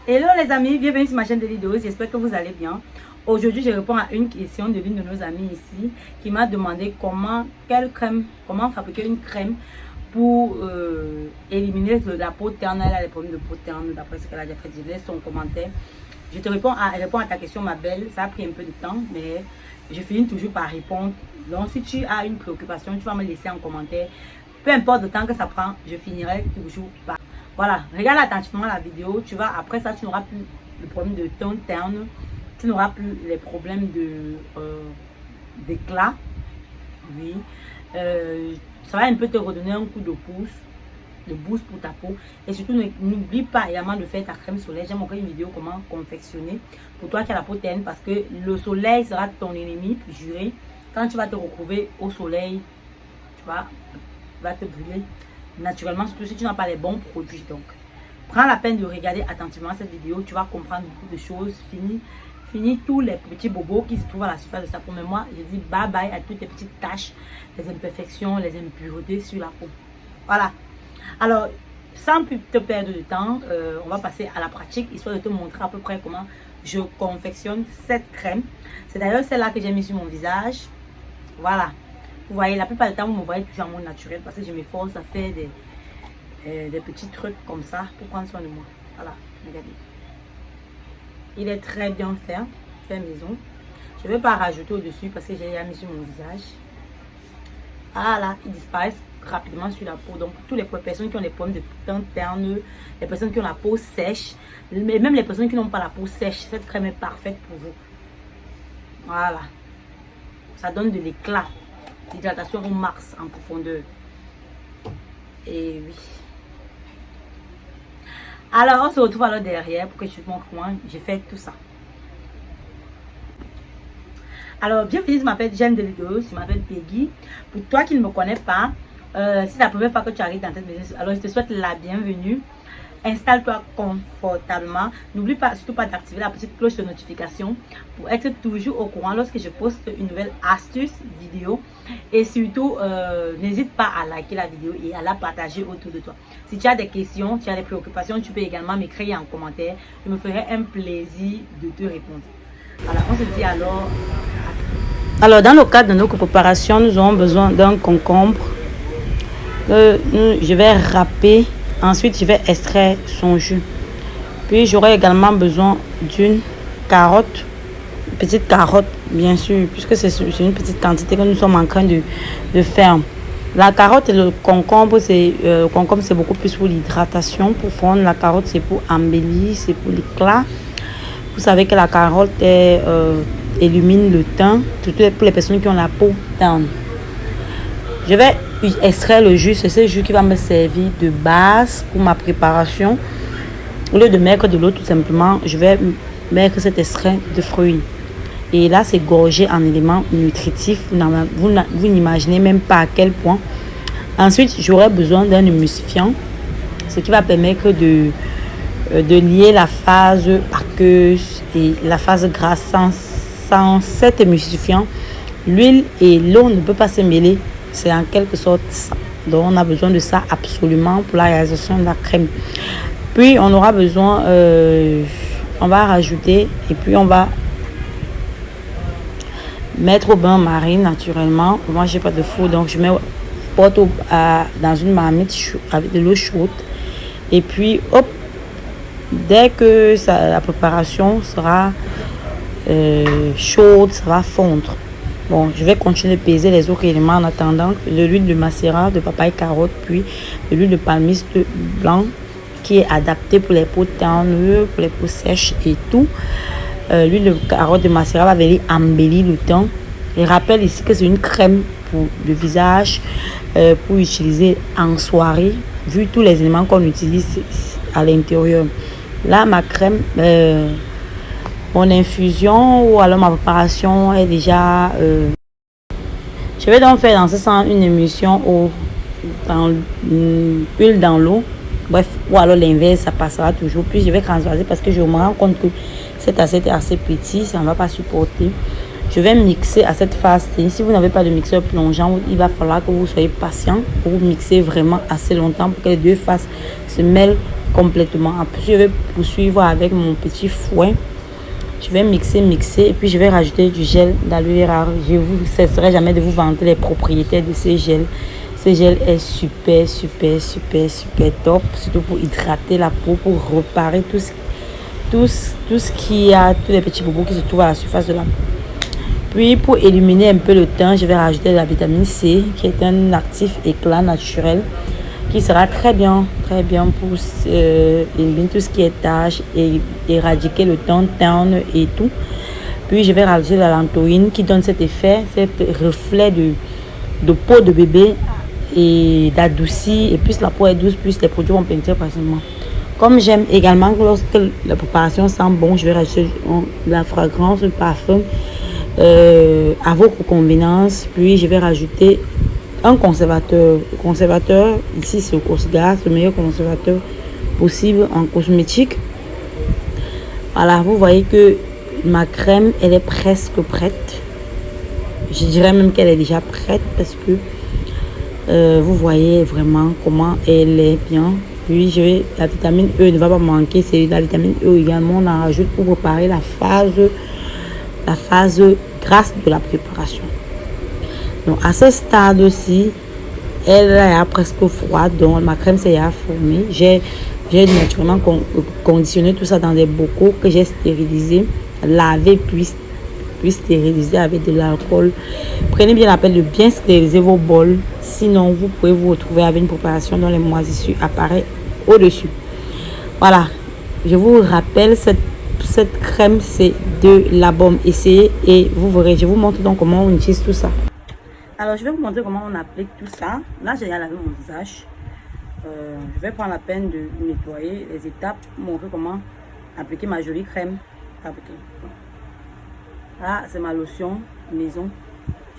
Hello les amis, bienvenue sur ma chaîne de vidéos, j'espère que vous allez bien. Aujourd'hui, je réponds à une question de l'une de nos amies ici qui m'a demandé comment fabriquer une crème pour éliminer la peau terne. Elle a des problèmes de peau terne d'après ce qu'elle a déjà fait. Je laisse son commentaire. Elle répond à ta question ma belle, ça a pris un peu de temps mais je finis toujours par répondre. Donc si tu as une préoccupation, tu vas me laisser en commentaire. Peu importe le temps que ça prend, je finirai toujours par... Voilà, regarde attentivement la vidéo. Tu vas, après ça, tu n'auras plus le problème de ton terne. Tu n'auras plus les problèmes d'éclat. Oui. Ça va un peu te redonner un coup de boost pour ta peau. Et surtout, n'oublie pas également de faire ta crème solaire. J'ai montré une vidéo comment confectionner pour toi qui as la peau terne. Parce que le soleil sera ton ennemi juré. Quand tu vas te retrouver au soleil, tu vas te brûler naturellement, surtout si tu n'as pas les bons produits. Donc prends la peine de regarder attentivement cette vidéo, tu vas comprendre beaucoup de choses. Fini tous les petits bobos qui se trouvent à la surface de sa peau. Mais moi je dis bye bye à toutes les petites taches, les imperfections, les impuretés sur la peau. Voilà, alors sans plus te perdre de temps, on va passer à la pratique, histoire de te montrer à peu près comment je confectionne cette crème. C'est d'ailleurs celle-là que j'ai mis sur mon visage. Voilà. Vous voyez, la plupart du temps, vous me voyez toujours en mode naturel parce que je m'efforce à faire des petits trucs comme ça pour prendre soin de moi. Voilà, regardez. Il est très bien fait maison. Je ne vais pas rajouter au-dessus parce que j'ai déjà mis sur mon visage. Voilà, il disparaît rapidement sur la peau. Donc, pour toutes les personnes qui ont des problèmes de teint terne, les personnes qui ont la peau sèche, mais même les personnes qui n'ont pas la peau sèche, cette crème est parfaite pour vous. Voilà. Ça donne de l'éclat. L'hydratation au max en profondeur. Et oui. Alors, on se retrouve alors derrière pour que je te montre comment j'ai fait tout ça. Alors, bienvenue, je m'appelle Jeanne de Vidéo, je m'appelle Peggy. Pour toi qui ne me connais pas, c'est la première fois que tu arrives dans cette maison, alors je te souhaite la bienvenue. Installe-toi confortablement. N'oublie pas, surtout pas d'activer la petite cloche de notification pour être toujours au courant lorsque je poste une nouvelle astuce vidéo. Et surtout, n'hésite pas à liker la vidéo et à la partager autour de toi. Si tu as des questions, tu as des préoccupations, tu peux également m'écrire en commentaire. Je me ferai un plaisir de te répondre. Voilà, on se dit alors. Alors, dans le cadre de nos préparations, nous aurons besoin d'un concombre. Je vais râper. Ensuite, je vais extraire son jus. Puis, j'aurai également besoin d'une carotte. Petite carotte, bien sûr, puisque c'est une petite quantité que nous sommes en train de faire. La carotte et le concombre, c'est beaucoup plus pour l'hydratation, pour fondre. La carotte, c'est pour embellir, c'est pour l'éclat. Vous savez que la carotte illumine le teint, surtout pour les personnes qui ont la peau terne. Je vais extraire le jus, c'est ce jus qui va me servir de base pour ma préparation. Au lieu de mettre de l'eau, tout simplement, je vais mettre cet extrait de fruits. Et là, c'est gorgé en éléments nutritifs. Vous n'imaginez même pas à quel point. Ensuite, j'aurai besoin d'un émulsifiant, ce qui va permettre de lier la phase aqueuse et la phase grasse. Sans cet émulsifiant, l'huile et l'eau ne peuvent pas se mêler. C'est en quelque sorte ça. Donc on a besoin de ça absolument pour la réalisation de la crème. Puis on aura besoin, on va rajouter et puis on va mettre au bain-marie naturellement. Moi j'ai pas de four donc je mets dans une marmite avec de l'eau chaude. Et puis hop, dès que la préparation sera chaude, ça va fondre. Bon, je vais continuer de peser les autres éléments en attendant de l'huile de macérat, de papaye carotte, puis de l'huile de palmiste blanc qui est adaptée pour les peaux ternes, pour les peaux sèches et tout. L'huile de carotte de macérat va venir embellir le teint. Je rappelle ici que c'est une crème pour le visage, pour utiliser en soirée, vu tous les éléments qu'on utilise à l'intérieur. Là, ma crème... mon infusion ou alors ma préparation est déjà... Je vais donc faire dans ce sens une émulsion une huile dans l'eau. Bref, ou alors l'inverse, ça passera toujours. Puis je vais transvaser parce que je me rends compte que cette assiette est assez petite, ça ne va pas supporter. Je vais mixer à cette phase. Si vous n'avez pas de mixeur plongeant, il va falloir que vous soyez patient pour mixer vraiment assez longtemps pour que les deux faces se mêlent complètement. Après, je vais poursuivre avec mon petit fouet. Je vais mixer et puis je vais rajouter du gel d'aloe vera. Je vous cesserai jamais de vous vanter les propriétés de ce gel. Ce gel est super top, surtout pour hydrater la peau, pour réparer tout ce qui a, tous les petits bobos qui se trouvent à la surface de la peau. Puis pour éliminer un peu le teint, je vais rajouter de la vitamine C, qui est un actif éclat naturel, qui sera très bien pour éliminer tout ce qui est taches et éradiquer le teint et tout. Puis je vais rajouter la lantoïne qui donne cet effet, cet reflet de peau de bébé et d'adoucir. Et plus la peau est douce, plus les produits vont pénétrer facilement. Comme j'aime également que lorsque la préparation sent bon, je vais rajouter la fragrance, le parfum à votre convenance. Puis je vais rajouter un conservateur. Le conservateur, ici c'est au Cosgas, le meilleur conservateur possible en cosmétique. Voilà, vous voyez que ma crème, elle est presque prête. Je dirais même qu'elle est déjà prête parce que vous voyez vraiment comment elle est bien. Puis la vitamine E ne va pas manquer. C'est la vitamine E également, on en rajoute pour préparer la phase grasse de la préparation. Donc à ce stade aussi, elle est presque froide, donc ma crème s'est formée. J'ai naturellement conditionné tout ça dans des bocaux que j'ai stérilisés, lavé puis stériliser avec de l'alcool. Prenez bien la peine de bien stériliser vos bols, sinon vous pouvez vous retrouver avec une préparation dont les moisissures apparaissent au-dessus. Voilà, je vous rappelle, cette crème c'est de la bombe. Essayez et vous verrez. Je vous montre donc comment on utilise tout ça. Alors je vais vous montrer comment on applique tout ça. Là j'ai lavé mon visage. Je vais prendre la peine de nettoyer les étapes, montrer comment appliquer ma jolie crème. Là c'est ma lotion maison.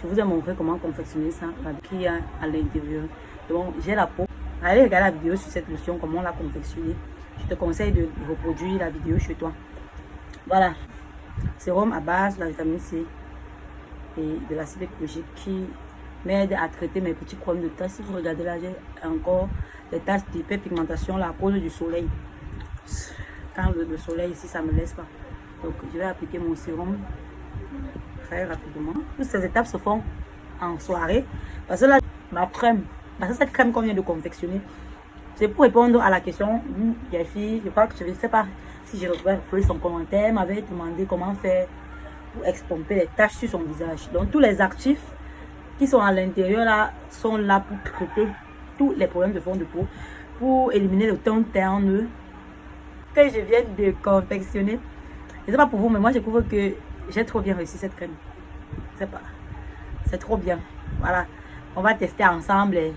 Je vous ai montré comment confectionner ça, qu'il y a à l'intérieur. Donc j'ai la peau. Allez regarder la vidéo sur cette lotion, comment on l'a confectionnée. Je te conseille de reproduire la vidéo chez toi. Voilà, sérum à base de la vitamine C et de l'acide écologique qui m'aide à traiter mes petits problèmes de taches. Si vous regardez là, j'ai encore des taches d'hyperpigmentation à cause du soleil. Quand le soleil ici, ça ne me laisse pas. Donc je vais appliquer mon sérum très rapidement. Toutes ces étapes se font en soirée. Parce que là, ma crème, parce que cette crème qu'on vient de confectionner, c'est pour répondre à la question des filles. Je crois que je ne sais pas si j'ai retrouvé son commentaire, m'avait demandé comment faire pour expomper les taches sur son visage. Donc tous les actifs qui sont à l'intérieur là sont là pour traiter tous les problèmes de fond de peau, pour éliminer le teint terne que je viens de confectionner. Je ne sais pas pour vous, mais moi je trouve que j'ai trop bien réussi cette crème. Je sais pas, c'est trop bien. Voilà, on va tester ensemble et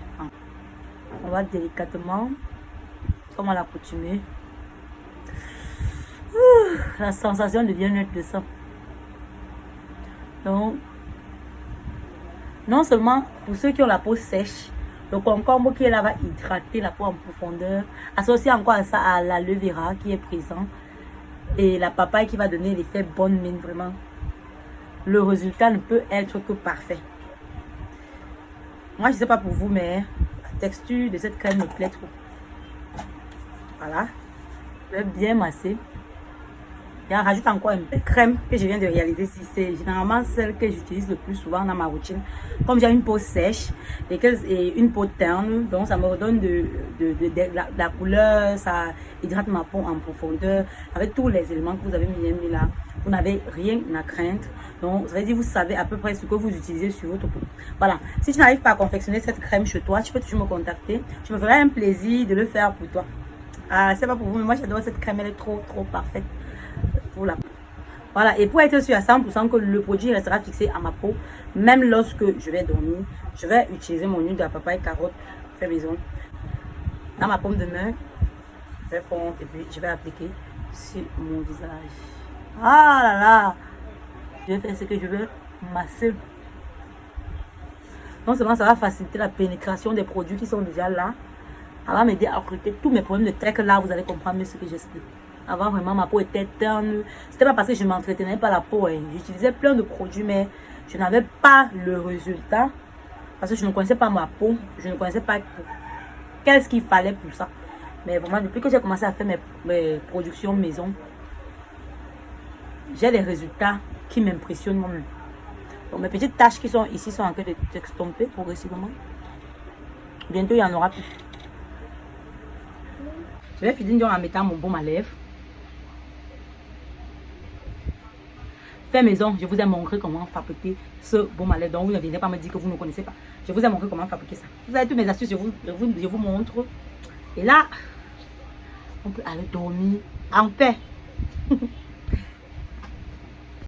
on va délicatement, comme à l'accoutumée. La sensation de bien-être de ça. Donc, non seulement pour ceux qui ont la peau sèche, le concombre qui est là va hydrater la peau en profondeur, associé encore à ça à l'aloe vera qui est présent, et la papaye qui va donner l'effet bonne mine, vraiment. Le résultat ne peut être que parfait. Moi, je ne sais pas pour vous, mais la texture de cette crème me plaît trop. Voilà. Je vais bien masser. Et on rajoute encore une petite crème que je viens de réaliser. C'est généralement celle que j'utilise le plus souvent dans ma routine. Comme j'ai une peau sèche et une peau terne, donc ça me redonne de la couleur, ça hydrate ma peau en profondeur. Avec tous les éléments que vous avez mis là, vous n'avez rien à craindre. Donc ça veut dire que vous savez à peu près ce que vous utilisez sur votre peau. Voilà. Si tu n'arrives pas à confectionner cette crème chez toi, tu peux toujours me contacter. Je me ferai un plaisir de le faire pour toi. Ah, c'est pas pour vous, mais moi j'adore cette crème, elle est trop parfaite. Voilà, et pour être sûr à 100% que le produit restera fixé à ma peau, même lorsque je vais dormir, je vais utiliser mon huile de la papaye carotte fait maison dans ma paume de main, je vais fondre et puis je vais appliquer sur mon visage. Ah là là, je vais faire ce que je veux, masser. Non seulement ça va faciliter la pénétration des produits qui sont déjà là, ça va m'aider à recruter tous mes problèmes de tête. Là vous allez comprendre mieux ce que j'explique. Avant, vraiment, ma peau était terne. C'était pas parce que je ne m'entretenais pas la peau. Hein. J'utilisais plein de produits, mais je n'avais pas le résultat. Parce que je ne connaissais pas ma peau. Je ne connaissais pas qu'est-ce qu'il fallait pour ça. Mais vraiment, depuis que j'ai commencé à faire mes productions maison, j'ai des résultats qui m'impressionnent moi-même. Donc mes petites taches qui sont ici sont en train de s'estomper progressivement. Bientôt, il n'y en aura plus. Je vais finir en mettant mon baume à lèvres. Fait maison, je vous ai montré comment fabriquer ce baume à lèvres. Donc vous ne venez pas me dire que vous ne connaissez pas. Je vous ai montré comment fabriquer ça. Vous avez toutes mes astuces, je vous montre. Et là, on peut aller dormir en paix.